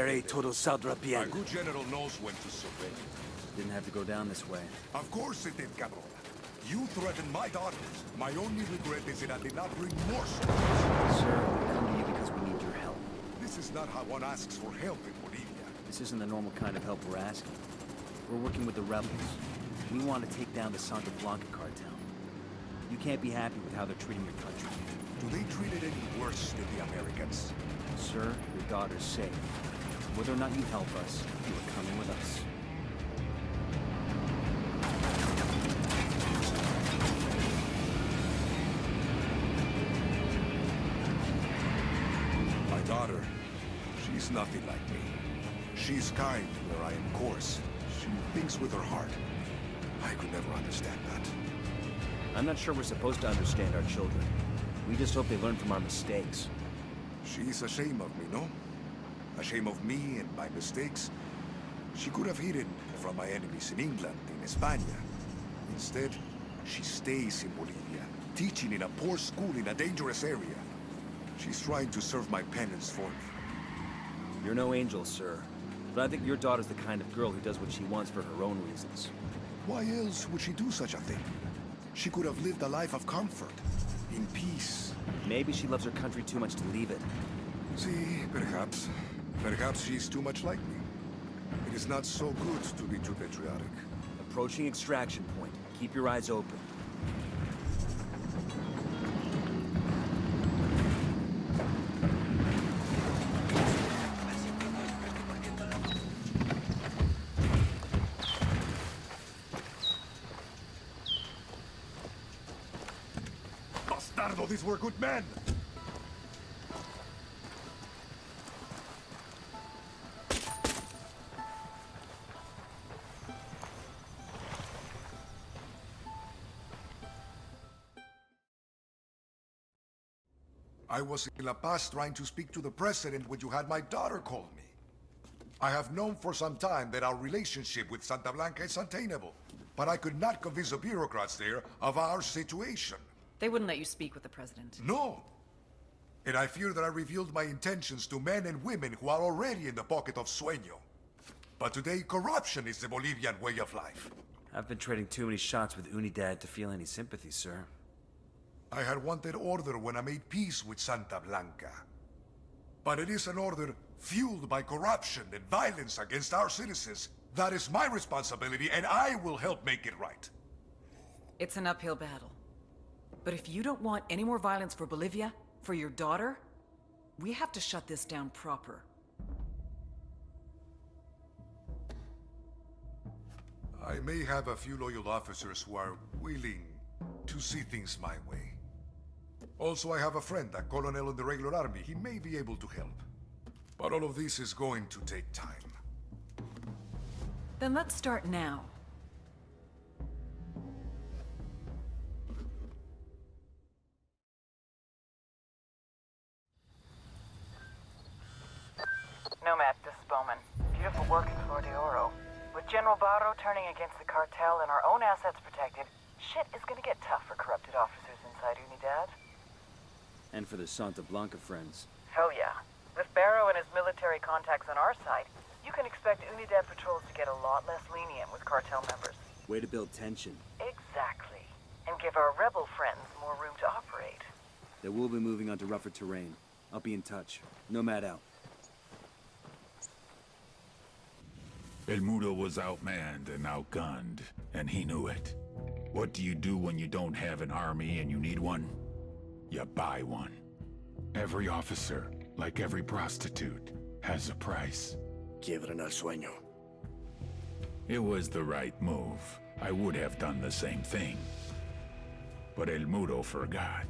Haré todo saldrá My bien. good general knows when to surrender. Didn't have to go down this way. Of course it did, Cabrón. You threatened my daughters. My only regret is that I did not bring more soldiers. Sir, we come to you because we need your help. This is not how one asks for help in Bolivia. This isn't the normal kind of help we're asking. We're working with the rebels. We want to take down the Santa Blanca cartel. You can't be happy with how they're treating your country. Do they treat it any worse than the Americans? Sir, your daughter's safe. Whether or not you help us, you are coming with us. My daughter, she's nothing like me. She's kind where I am coarse. She thinks with her heart. I could never understand that. I'm not sure we're supposed to understand our children. We just hope they learn from our mistakes. She's ashamed of me, no? Ashamed of me and my mistakes. She could have hidden from my enemies in England, in España. Instead, she stays in Bolivia, teaching in a poor school in a dangerous area. She's trying to serve my penance for me. You're no angel, sir. But I think your daughter's the kind of girl who does what she wants for her own reasons. Why else would she do such a thing? She could have lived a life of comfort, in peace. Maybe she loves her country too much to leave it. See, perhaps. Perhaps she's too much like me. It is not so good to be too patriotic. Approaching extraction point. Keep your eyes open. Bastardo, these were good men! I was in La Paz trying to speak to the president when you had my daughter call me. I have known for some time that our relationship with Santa Blanca is untenable, but I could not convince the bureaucrats there of our situation. They wouldn't let you speak with the president. No. And I fear that I revealed my intentions to men and women who are already in the pocket of Sueño. But today, corruption is the Bolivian way of life. I've been trading too many shots with Unidad to feel any sympathy, sir. I had wanted order when I made peace with Santa Blanca. But it is an order fueled by corruption and violence against our citizens. That is my responsibility, and I will help make it right. It's an uphill battle. But if you don't want any more violence for Bolivia, for your daughter, we have to shut this down proper. I may have a few loyal officers who are willing to see things my way. Also, I have a friend, a colonel in the regular army. He may be able to help. But all of this is going to take time. Then let's start now. Nomad, this is Bowman. Beautiful work in Flor de Oro. With General Baro turning against the cartel and our own assets protected, shit is gonna get tough for corrupted officers inside Unidad. And for the Santa Blanca friends. Hell yeah. With Baro and his military contacts on our side, you can expect Unidad patrols to get a lot less lenient with cartel members. Way to build tension. Exactly. And give our rebel friends more room to operate. They will be moving onto rougher terrain. I'll be in touch. Nomad out. El Mudo was outmanned and outgunned, and he knew it. What do you do when you don't have an army and you need one? You buy one. Every officer, like every prostitute, has a price. Quiebran al sueño. It was the right move. I would have done the same thing. But El Mudo forgot.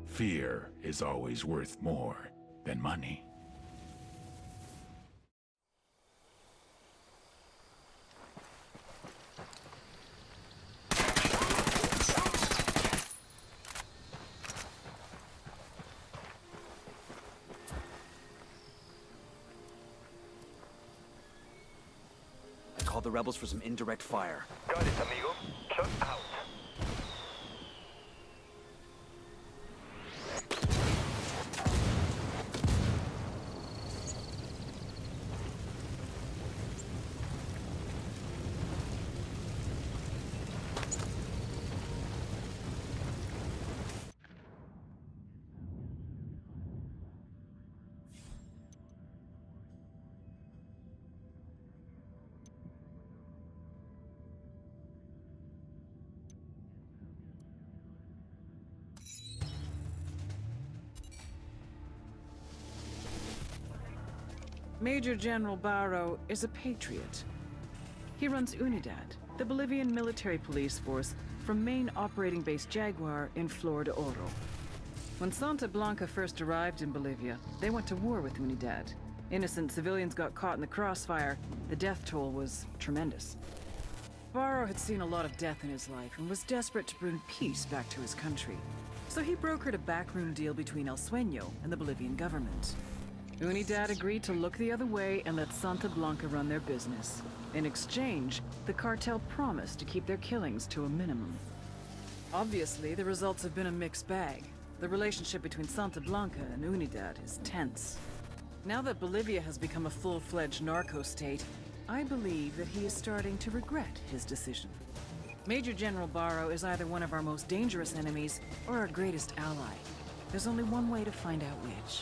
Fear is always worth more than money. Call the rebels for some indirect fire. Got it, amigo. Shut out. Major General Baro is a patriot. He runs Unidad, the Bolivian military police force from main operating base Jaguar in Flor de Oro. When Santa Blanca first arrived in Bolivia, they went to war with Unidad. Innocent civilians got caught in the crossfire. The death toll was tremendous. Baro had seen a lot of death in his life and was desperate to bring peace back to his country. So he brokered a backroom deal between El Sueño and the Bolivian government. Unidad agreed to look the other way and let Santa Blanca run their business. In exchange, the cartel promised to keep their killings to a minimum. Obviously, the results have been a mixed bag. The relationship between Santa Blanca and Unidad is tense. Now that Bolivia has become a full-fledged narco state, I believe that he is starting to regret his decision. Major General Baro is either one of our most dangerous enemies or our greatest ally. There's only one way to find out which.